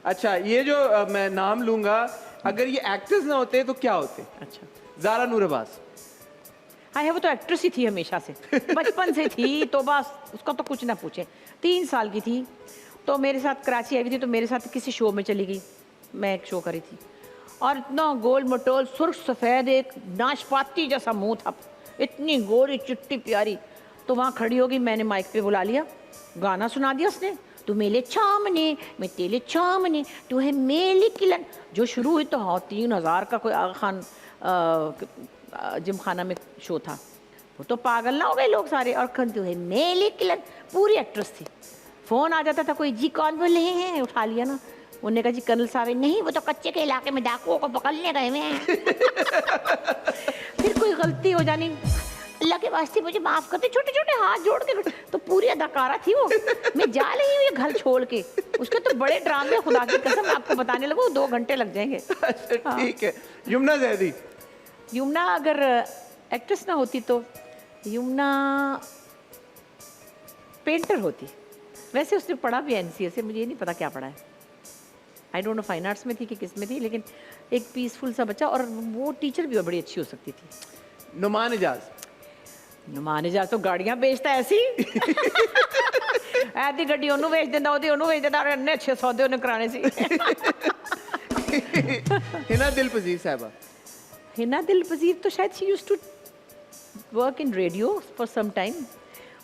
अच्छा, ये जो मैं नाम लूंगा, अगर ये एक्टर्स ना होते तो क्या होते? अच्छा, ज़ारा नूर अब्बास। हाँ है, वो तो एक्ट्रेस ही थी हमेशा से, बचपन से थी, तो बस उसका तो कुछ ना पूछे। 3 साल की थी तो मेरे साथ कराची आई हुई थी, तो मेरे साथ किसी शो में चली गई। मैं एक शो करी थी और इतना गोल मटोल सुर्ख सफ़ेद एक नाशपाती जैसा मुंह था, इतनी गोरी चिट्टी प्यारी। तो वहाँ खड़ी होगी, मैंने माइक पे बुला लिया, गाना सुना दिया उसने, तू मेले छामने मैं तेले छामने तू है मेली किलन, जो शुरू हुई तो हाँ 3000 का कोई आगा खान जिमखाना में शो था। वो तो पागल ना हो गए लोग सारे, और तू है मेली किलन, पूरी एक्ट्रेस थी। फ़ोन आ जाता था कोई, जी कौन बोल रहे हैं, उठा लिया ना, उन्होंने कहा जी कर्नल साहब है, नहीं वो तो कच्चे के इलाके में डाकुओं को पकड़ने गए हुए हैं। फिर कोई गलती हो जानी, अल्लाह के वास्ते मुझे माफ़ करते, छोटे छोटे हाथ जोड़ के, तो पूरी अदाकारा थी वो। मैं जा रही हूँ ये घर छोड़ के, उसके तो बड़े ड्रामे, खुदा की कसम आपको बताने लगो 2 घंटे लग जाएंगे। अच्छा ठीक है। यमुना ज़ैदी। यमुना अगर एक्ट्रेस ना होती तो यमुना पेंटर होती। वैसे उसने पढ़ा भी एनसीए से, मुझे ये नहीं पता क्या पढ़ा है, I don't know fine arts में थी कि किस में थी, लेकिन एक पीसफुल सा बच्चा, और वो टीचर भी बड़ी अच्छी हो सकती थी। नुमान इजाज। नुमान इजाज तो गाड़ियां बेचता ऐसी ऐसी गड्डी ओनू बेच देता, ओनू बेच देता, और इतने अच्छे सौदे उन्हें कराने से। हिना दिल पजीर साहबा। हिना दिल पजीर तो शायद she used to work in radio for some time.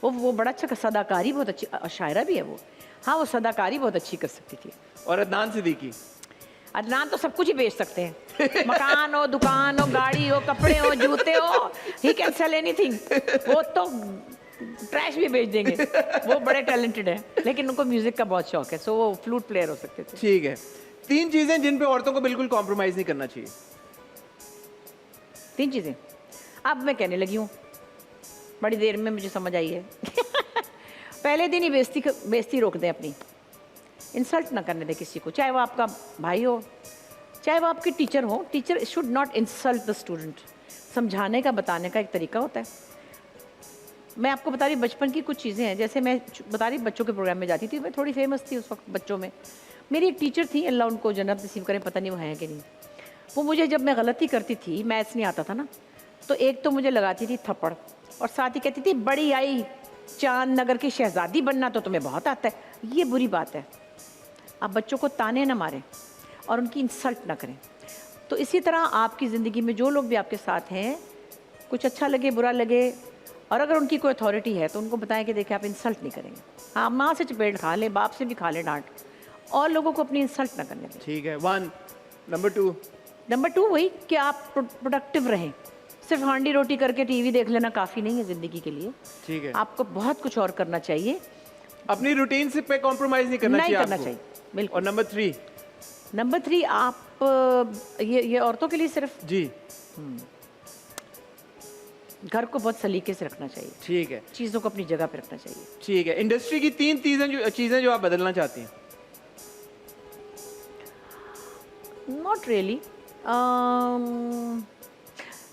वो बड़ा अच्छा सदाकारी बहुत अच्छी, शायरा भी है वो। हाँ, वो सदाकारी बहुत अच्छी कर सकती थी। और अदनान सिद्दीकी। अदनान तो सब कुछ ही बेच सकते हैं, मकान हो, दुकान हो, गाड़ी हो, कपड़े हो, जूते हो, ही कैन सेल एनीथिंग। वो तो ट्रैश भी बेच देंगे, वो बड़े टैलेंटेड है, लेकिन उनको म्यूजिक का बहुत शौक है, सो वो फ्लूट प्लेयर हो सकते थे। ठीक है। 3 चीजें जिन पे औरतों को बिल्कुल कॉम्प्रोमाइज नहीं करना चाहिए। 3 चीज़ें अब मैं कहने लगी हूँ, बड़ी देर में मुझे समझ आई है। पहले दिन ही बेइज्जती रोक दें अपनी, इंसल्ट ना करने दें किसी को, चाहे वो आपका भाई हो, चाहे वो आपके टीचर हो। Teacher should not insult the student. समझाने का, बताने का एक तरीका होता है। मैं आपको बता रही बचपन की कुछ चीज़ें हैं, जैसे मैं बता रही बच्चों के प्रोग्राम में जाती थी, मैं थोड़ी फेमस थी उस वक्त बच्चों में। मेरी एक टीचर थी, अल्लाह उनको जन्नत नसीब करें, पता नहीं वो हैं कि नहीं। वो मुझे, जब मैं गलती करती थी, मैथ्स नहीं आता था ना, तो एक तो मुझे लगाती थी थप्पड़, और साथ ही कहती थी बड़ी आई चांद नगर की शहजादी बनना तो तुम्हें बहुत आता है। ये बुरी बात है। आप बच्चों को ताने ना मारें और उनकी इंसल्ट ना करें। तो इसी तरह आपकी ज़िंदगी में जो लोग भी आपके साथ हैं, कुछ अच्छा लगे बुरा लगे, और अगर उनकी कोई अथॉरिटी है तो उनको बताएं कि देखिए आप इंसल्ट नहीं करेंगे। हाँ, माँ से चपेट खा लें, बाप से भी खा लें डांट, और लोगों को अपनी इंसल्ट ना करने दें। ठीक है। 1 नंबर 2। नंबर 2 वही कि आप प्रोडक्टिव रहें। सिर्फ हांडी रोटी करके टीवी देख लेना काफ़ी नहीं है ज़िंदगी के लिए। ठीक है। आपको बहुत कुछ और करना चाहिए, अपनी रूटीन से पे कॉम्प्रोमाइज नहीं करना नहीं चाहिए करना आपको। चाहिए, बिल्कुल। और नंबर 3। नंबर 3 आप ये औरतों के लिए सिर्फ जी। घर को बहुत सलीके से रखना चाहिए, ठीक है। चीज़ों को अपनी जगह पे रखना चाहिए। ठीक है। इंडस्ट्री की 3 चीजें जो आप बदलना चाहती हैं। Not really.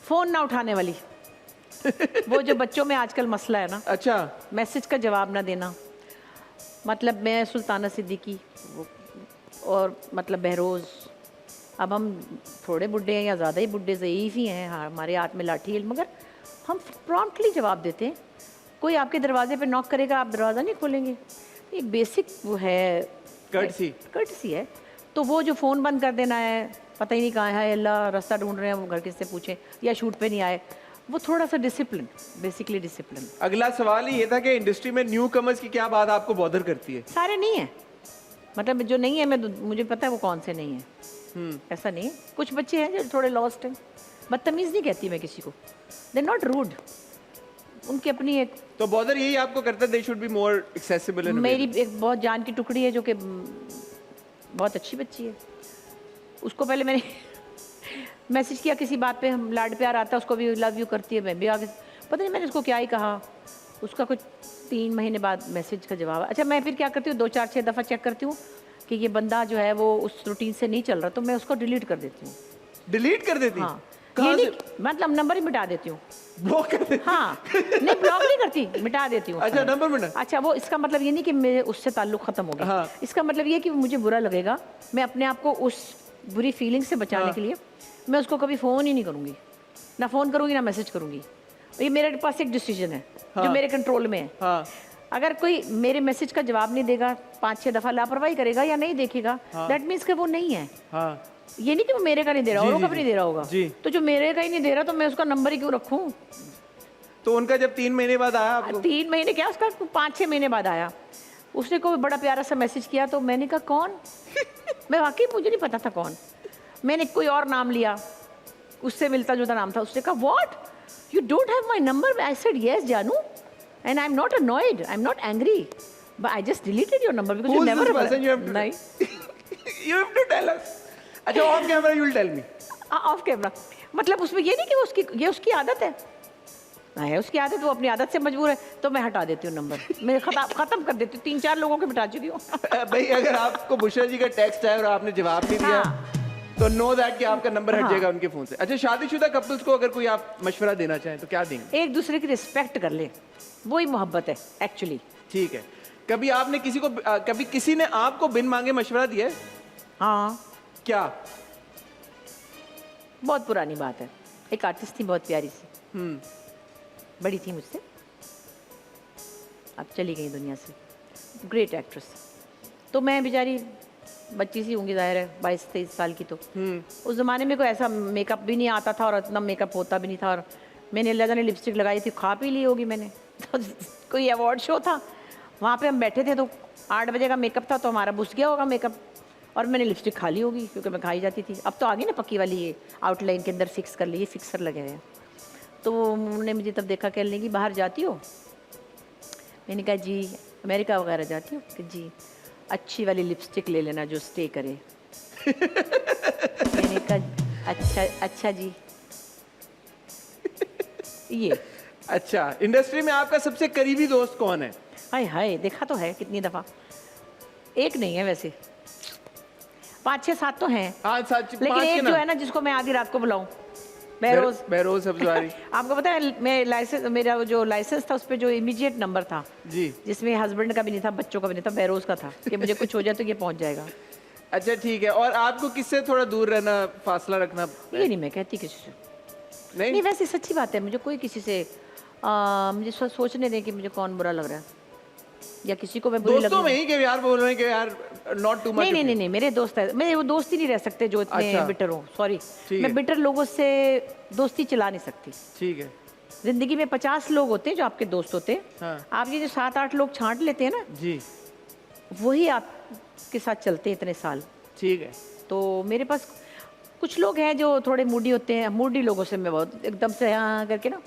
फ़ोन ना उठाने वाली। वो जो बच्चों में आजकल मसला है ना, अच्छा। मैसेज का जवाब ना देना। मतलब मैं सुल्ताना सिद्दीकी और मतलब बहरोज़, अब हम थोड़े बुड्ढे हैं या ज़्यादा ही बुड्ढे, ज़ईफ़ ही हैं, हाँ हमारे हाथ में लाठी है, मगर हम प्रॉम्प्टली जवाब देते हैं। कोई आपके दरवाजे पे नॉक करेगा, आप दरवाज़ा नहीं खोलेंगे। एक बेसिक वो है, कर्टसी है। तो वो जो फ़ोन बंद कर देना है, पता ही नहीं कहाँ है, अल्लाह रास्ता ढूंढ रहे हैं, वो घर किससे पूछें, या शूट पे नहीं आए, वो थोड़ा सा डिसिप्लिन, बेसिकली डिसिप्लिन। अगला सवाल ही ये था कि इंडस्ट्री में न्यू कमर्स की क्या बात आपको बॉदर करती है? सारे नहीं है, मतलब जो नहीं है, मुझे पता है वो कौन से नहीं है। ऐसा नहीं है, कुछ बच्चे हैं जो थोड़े लॉस्ट हैं। बदतमीज़ नहीं कहती मैं किसी को, दे नॉट रूड, उनकी अपनी एक। तो बॉदर यही आपको करता है, they should be more accessible. मेरी एक बहुत जान की टुकड़ी है जो कि बहुत अच्छी बच्ची है, उसको पहले मैंने मैसेज किया किसी बात पे, हम लाड प्यार आता है, उसको भी लव यू करती है, मैं भी आगे, पता नहीं मैंने उसको क्या ही कहा, उसका कुछ 3 महीने बाद मैसेज का जवाब। अच्छा, मैं फिर क्या करती हूँ, 2-4-6 दफ़ा चेक करती हूँ कि ये बंदा जो है वो उस रूटीन से नहीं चल रहा, तो मैं उसको डिलीट कर देती हूँ। डिलीट कर देती? हाँ, कहाँ ये से? नहीं मतलब नंबर ही मिटा देती हूँ। ब्लॉक कर दे। हाँ, नहीं ब्लॉक नहीं करती, मिटा देती हूँ। अच्छा, नंबर मिटा। अच्छा, वो इसका मतलब ये नहीं कि मेरे उससे ताल्लुक खत्म हो गया। हाँ। इसका मतलब ये कि मुझे बुरा लगेगा, मैं अपने आप को उस बुरी फीलिंग से बचाने हाँ। के लिए मैं उसको कभी फ़ोन ही नहीं करूँगी, ना फ़ोन करूँगी ना मैसेज करूँगी। ये मेरे पास एक डिसीजन है जो मेरे कंट्रोल में है। हाँ। अगर कोई मेरे मैसेज का जवाब नहीं देगा, 5-6 दफ़ा लापरवाही करेगा या नहीं देखेगा, दैट मीन्स कि वो नहीं है। हाँ। ये नहीं कि वो मेरे का नहीं दे रहा, जी, औरों का जी, भी जी। नहीं दे रहा होगा। जी। तो जो मेरे का ही नहीं दे रहा तो मैं उसका नंबर ही क्यों रखूँ? तो उनका जब 3 महीने बाद आया आपको? 3 महीने क्या, उसका 5-6 महीने बाद आया। उसने कोई बड़ा प्यारा सा मैसेज किया तो मैंने कहा कौन? मैं वाकई मुझे नहीं पता था कौन। मैंने कोई और नाम लिया, उससे मिलता जुलता नाम था। उसने कहा what, you don't have my number? I said yes जानू, and I am not annoyed, I am not angry, but I just deleted your number because you Who's never this person? You have to- नहीं You have to tell us. अच्छा, off camera you will tell me. Off camera. मतलब उसमें ये नहीं कि उसकी ये उसकी आदत है उसकी आदत, वो अपनी आदत से मजबूर है तो मैं हटा देती हूँ नंबर, मैं खत्म कर देती हूँ। 3-4 लोगों के मिटा चुकी हूँ। भाई अगर आपको बुशरा जी का टेक्स्ट आया और आपने जवाब नहीं दिया हाँ। तो नो दैट कि आपका नंबर हट हाँ। जाएगा उनके फोन से। अच्छा, शादीशुदा कपल्स को अगर कोई आप मशवरा देना चाहें तो क्या देंगे? एक दूसरे की रिस्पेक्ट कर ले, वही मोहब्बत है एक्चुअली। ठीक है। कभी आपने कभी किसी ने आपको बिन मांगे मशवरा दिया है? हाँ, क्या? बहुत पुरानी बात है। एक आर्टिस्ट थी बहुत प्यारी सी, बड़ी थी मुझसे, अब चली गई दुनिया से, ग्रेट एक्ट्रेस। तो मैं बेचारी बच्ची सी होंगी, जाहिर है 22-23 साल की। तो उस ज़माने में कोई ऐसा मेकअप भी नहीं आता था और इतना मेकअप होता भी नहीं था, और मैंने अल्लाह जाने लिपस्टिक लगाई थी, खा पी ली होगी मैंने। तो कोई अवार्ड शो था, वहाँ पे हम बैठे थे, तो 8 बजे का मेकअप था, तो हमारा बुझ गया होगा मेकअप, और मैंने लिपस्टिक खा ली होगी क्योंकि मैं खाई जाती थी। अब तो आ गई ना पक्की वाली, ये आउटलाइन के अंदर फिक्स कर ली, ये फिक्सर लगे हुए हैं। तो उन्होंने मुझे तब देखा, कहने लगी बाहर जाती हो? मैंने कहा जी, अमेरिका वगैरह जाती हो? कि जी, अच्छी वाली लिपस्टिक ले लेना जो स्टे करे। मैंने कहा अच्छा जी। ये अच्छा, इंडस्ट्री में आपका सबसे करीबी दोस्त कौन है? हाय हाय, देखा तो है कितनी दफ़ा, एक नहीं है वैसे, 5-6-7 तो हैं। हाँ, सच। लेकिन 5 के एक जो नाम। है ना जिसको मैं आधी रात को बुलाऊं, बहरोज। बहरोज हफ्जवारी। आपको पता है मैं लाइसेंस, मेरा जो लाइसेंस था उस पर जो इमीडिएट नंबर था, जी। जिसमें हस्बैंड का भी नहीं था, बच्चों का भी नहीं था, बहरोज का था कि मुझे कुछ हो जाए तो ये पहुंच जाएगा। अच्छा, ठीक है। और आपको किससे थोड़ा दूर रहना, फासला रखना? ये नहीं मैं कहती किसी से, नहीं नहीं। वैसे सच्ची बात है, मुझे कोई किसी से मुझे सोचने दें कि मुझे कौन बुरा लग रहा है या किसी को मैं बुरी लग दोस्तों रही में ही कि यार बोल रहे हैं कि यार नॉट टू हूँ। मच। नहीं, मेरे दोस्त है, मेरे वो दोस्त ही नहीं रह सकते जो इतने अच्छा। बिटर हो। सॉरी, ठीक मैं है। बिटर लोगों से दोस्ती चला नहीं सकती। ठीक है। जिंदगी में 50 लोग होते हैं जो आपके दोस्त होते हैं। हाँ। आप ये जो 7-8 लोग छांट लेते हैं ना, जी। वही आपके साथ चलते हैं इतने साल। ठीक है। तो मेरे पास कुछ लोग हैं जो थोड़े मूडी होते हैं, मूडी लोगों से मैं बहुत एकदम से हाँ करके ना।